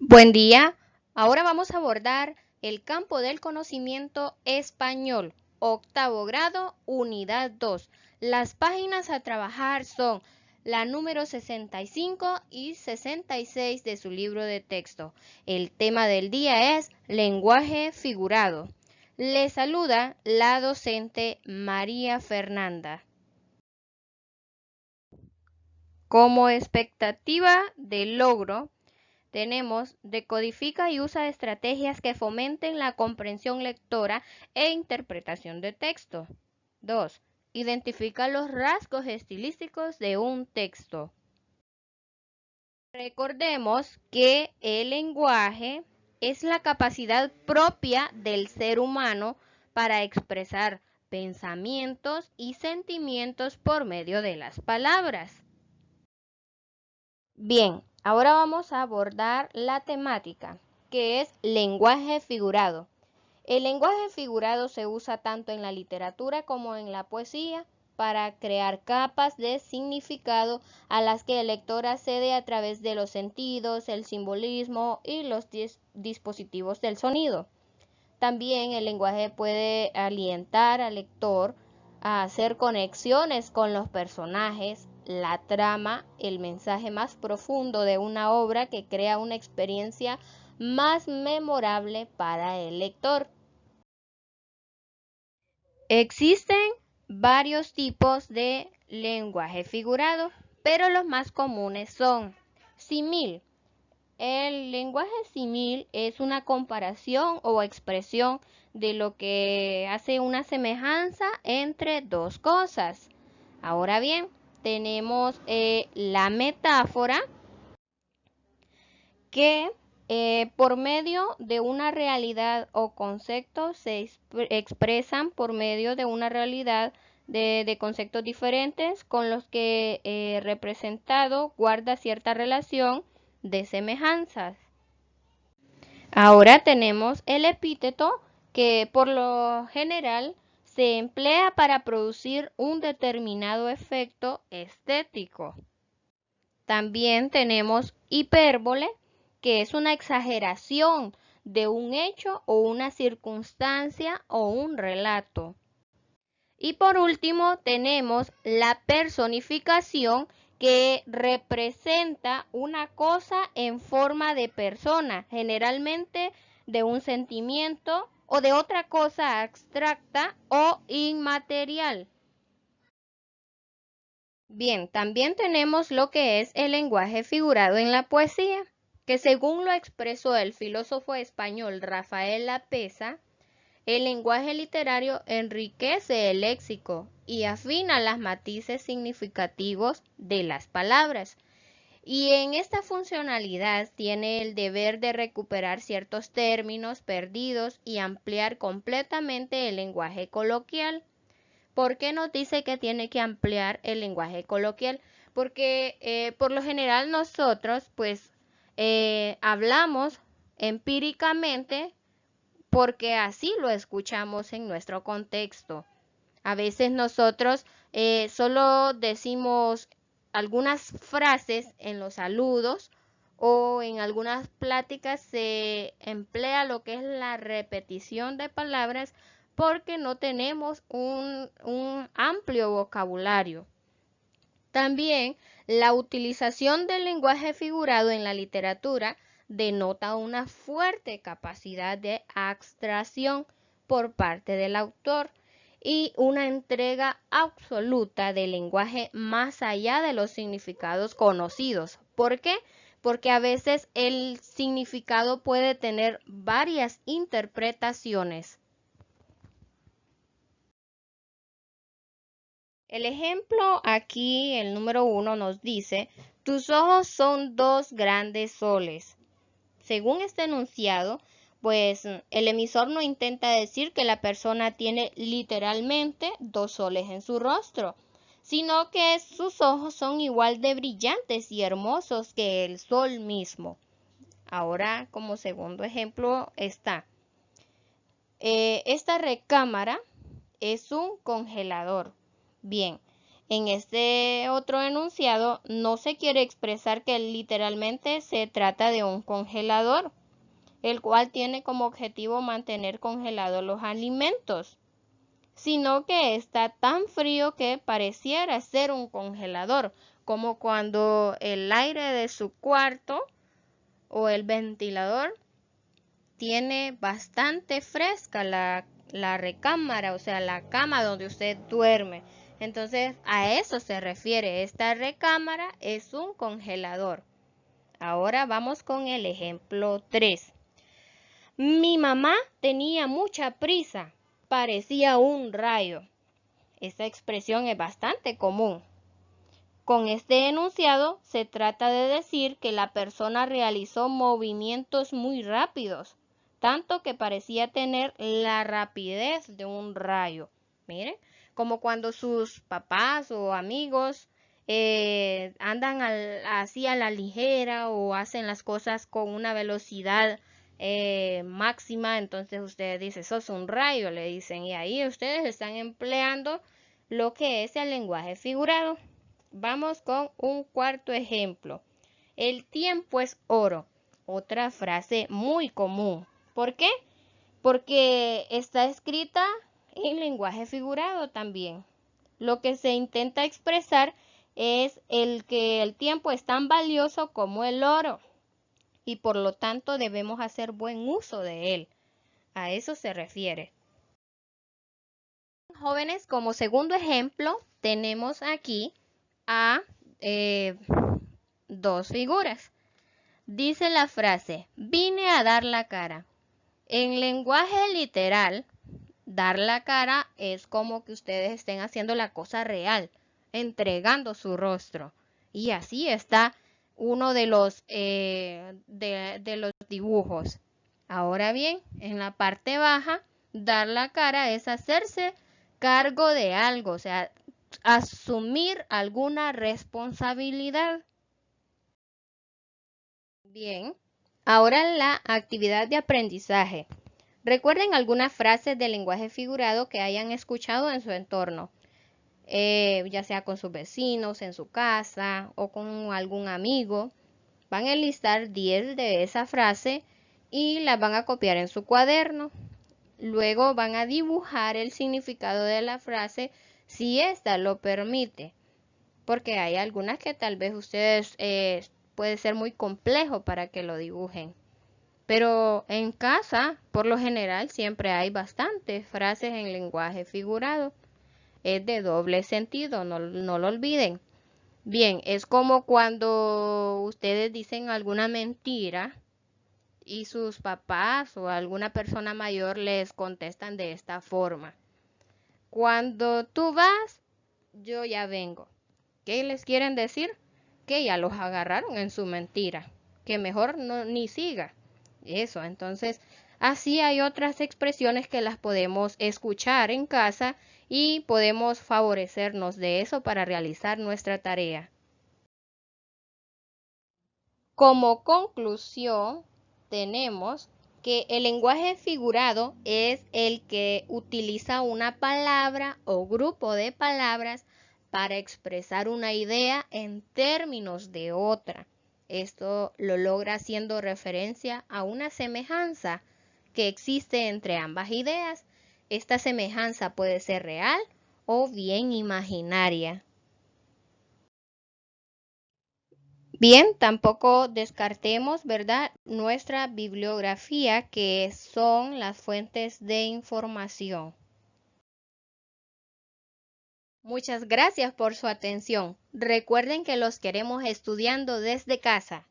Buen día. Ahora vamos a abordar el campo del conocimiento español, octavo grado, unidad 2. Las páginas a trabajar son la número 65 y 66 de su libro de texto. El tema del día es lenguaje figurado. Le saluda la docente María Fernanda. Como expectativa de logro, tenemos decodifica y usa estrategias que fomenten la comprensión lectora e interpretación de texto. 2. Identifica los rasgos estilísticos de un texto. Recordemos que el lenguaje es la capacidad propia del ser humano para expresar pensamientos y sentimientos por medio de las palabras. Bien, ahora vamos a abordar la temática, que es lenguaje figurado. El lenguaje figurado se usa tanto en la literatura como en la poesía para crear capas de significado a las que el lector accede a través de los sentidos, el simbolismo y los dispositivos del sonido. También el lenguaje puede alientar al lector a hacer conexiones con los personajes, la trama, el mensaje más profundo de una obra que crea una experiencia más memorable para el lector. Existen varios tipos de lenguaje figurado, pero los más comunes son símil. El lenguaje símil es una comparación o expresión de lo que hace una semejanza entre dos cosas. Ahora bien, tenemos la metáfora que por medio de una realidad o concepto se expresan por medio de una realidad de conceptos diferentes con los que representado guarda cierta relación de semejanzas. Ahora tenemos el epíteto que por lo general se emplea para producir un determinado efecto estético. También tenemos hipérbole, que es una exageración de un hecho o una circunstancia o un relato. Y por último tenemos la personificación, que representa una cosa en forma de persona, generalmente de un sentimiento o de otra cosa abstracta o inmaterial. Bien, también tenemos lo que es el lenguaje figurado en la poesía, que según lo expresó el filósofo español Rafael Lapesa, el lenguaje literario enriquece el léxico y afina los matices significativos de las palabras. Y en esta funcionalidad tiene el deber de recuperar ciertos términos perdidos y ampliar completamente el lenguaje coloquial. ¿Por qué nos dice que tiene que ampliar el lenguaje coloquial? Porque por lo general nosotros pues hablamos empíricamente porque así lo escuchamos en nuestro contexto. A veces nosotros solo decimos algunas frases en los saludos o en algunas pláticas se emplea lo que es la repetición de palabras porque no tenemos un amplio vocabulario. También la utilización del lenguaje figurado en la literatura denota una fuerte capacidad de abstracción por parte del autor y una entrega absoluta del lenguaje más allá de los significados conocidos. ¿Por qué? Porque a veces el significado puede tener varias interpretaciones. El ejemplo aquí, el número 1, nos dice, tus ojos son dos grandes soles. Según este enunciado, pues el emisor no intenta decir que la persona tiene literalmente dos soles en su rostro, sino que sus ojos son igual de brillantes y hermosos que el sol mismo. Ahora, como segundo ejemplo está, esta recámara es un congelador. Bien, En este otro enunciado no se quiere expresar que literalmente se trata de un congelador, el cual tiene como objetivo mantener congelados los alimentos, sino que está tan frío que pareciera ser un congelador, como cuando el aire de su cuarto o el ventilador tiene bastante fresca la recámara, o sea, la cama donde usted duerme. Entonces, a eso se refiere. Esta recámara es un congelador. Ahora vamos con el ejemplo 3. Mi mamá tenía mucha prisa, parecía un rayo. Esta expresión es bastante común. Con este enunciado se trata de decir que la persona realizó movimientos muy rápidos, tanto que parecía tener la rapidez de un rayo. Mire, como cuando sus papás o amigos andan así a la ligera o hacen las cosas con una velocidad máxima, entonces usted dice, sos un rayo, le dicen, y ahí ustedes están empleando lo que es el lenguaje figurado. Vamos con un cuarto ejemplo. El tiempo es oro. Otra frase muy común. ¿Por qué? Porque está escrita en lenguaje figurado también. Lo que se intenta expresar es el que el tiempo es tan valioso como el oro y por lo tanto debemos hacer buen uso de él. A eso se refiere. Jóvenes, como segundo ejemplo, tenemos aquí a dos figuras. Dice la frase, vine a dar la cara. En lenguaje literal, dar la cara es como que ustedes estén haciendo la cosa real, entregando su rostro. Y así está uno de los dibujos. Ahora bien, en la parte baja, dar la cara es hacerse cargo de algo, o sea, asumir alguna responsabilidad. Bien, ahora la actividad de aprendizaje. Recuerden algunas frases de lenguaje figurado que hayan escuchado en su entorno, ya sea con sus vecinos, en su casa o con algún amigo. Van a enlistar 10 de esa frase y las van a copiar en su cuaderno. Luego van a dibujar el significado de la frase si ésta lo permite, porque hay algunas que tal vez ustedes puede ser muy complejo para que lo dibujen. Pero en casa, por lo general, siempre hay bastantes frases en lenguaje figurado. Es de doble sentido, no lo olviden. Bien, es como cuando ustedes dicen alguna mentira y sus papás o alguna persona mayor les contestan de esta forma. Cuando tú vas, yo ya vengo. ¿Qué les quieren decir? Que ya los agarraron en su mentira, que mejor no, ni siga. Eso, entonces, así hay otras expresiones que las podemos escuchar en casa y podemos favorecernos de eso para realizar nuestra tarea. Como conclusión, tenemos que el lenguaje figurado es el que utiliza una palabra o grupo de palabras para expresar una idea en términos de otra. Esto lo logra haciendo referencia a una semejanza que existe entre ambas ideas. Esta semejanza puede ser real o bien imaginaria. Bien, tampoco descartemos, ¿verdad?, nuestra bibliografía, que son las fuentes de información. Muchas gracias por su atención. Recuerden que los queremos estudiando desde casa.